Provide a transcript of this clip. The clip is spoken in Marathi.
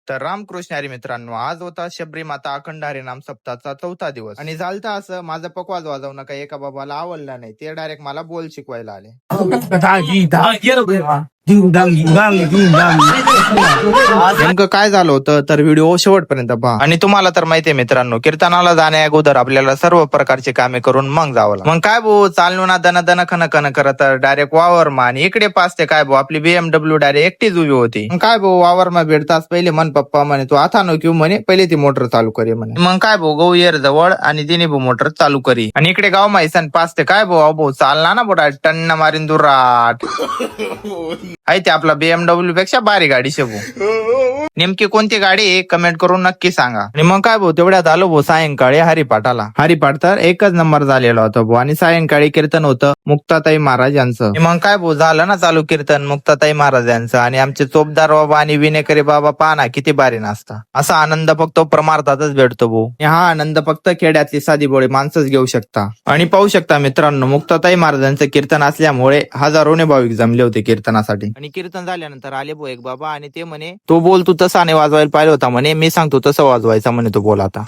तर रामकृष्ण हरी मित्रांनो, आज होता शबरी माता अखंड हरिनाम सप्ताहाचा 4था दिवस आणि झालता असं माझा पकवाज वाजवणं काही एका बाबाला आवडला नाही. ते डायरेक्ट मला बोल शिकवायला आले. नेमकं काय झालं होतं तर व्हिडिओ शेवटपर्यंत पहा. आणि तुम्हाला तर माहितीये मित्रांनो, कीर्तनाला जाण्या अगोदर आपल्याला सर्व प्रकारचे कामे करून मग जावं लागतं. मग काय भाऊ चाललो ना दन दन खन खन करत डायरेक्ट वावर मा आणि इकडे पाचते काय भाऊ आपली BMW डायरेक्ट एकटीच उभी होती. मग काय भाऊ वावर मा भेटताच पहिले मन पप्पा म्हणे तू आता नो किंवा म्हणे पहिले ती मोटर चालू करे म्हणे. मग काय भाऊ गहू येर जवळ आणि तिने भाऊ मोटर चालू करी आणि इकडे गाव माहिसन पाचते काय भाऊ चालला ना बोटा टन्न मारीन दुराट आहे ते आपला BMW पेक्षा भारी गाडी शेबू. नेमकी कोणती गाडी कमेंट करून नक्की सांगा. आणि मग काय भाऊ तेवढ्यात आलो भाऊ सायंकाळी हरिपाठाला. हरिपाठ तर एकच नंबर झालेला होता भाऊ आणि सायंकाळी कीर्तन होतं मुक्ताताई महाराज यांचं. मग काय भाऊ झालं ना चालू कीर्तन मुक्ताताई महाराज यांचं आणि आमचे चोपदार बाबा आणि विनेकरी बाबा पाहना किती भारी नाचता. असा आनंद फक्त प्रमार्थातच भेटतो भाऊ. हा आनंद फक्त खेड्यातली साधी बोळी माणसंच घेऊ शकता. आणि पाहू शकता मित्रांनो मुक्ताताई महाराजांचं कीर्तन असल्यामुळे हजारोने भाविक जमले होते कीर्तनासाठी. आणि कीर्तन झाल्यानंतर आले भाऊ एक बाबा आणि ते म्हणे तो बोल तू तसा नाही वाजवायला पाहिजे होता म्हणे. मी सांगतो तसं वाजवायचा म्हणे तो बोल आता.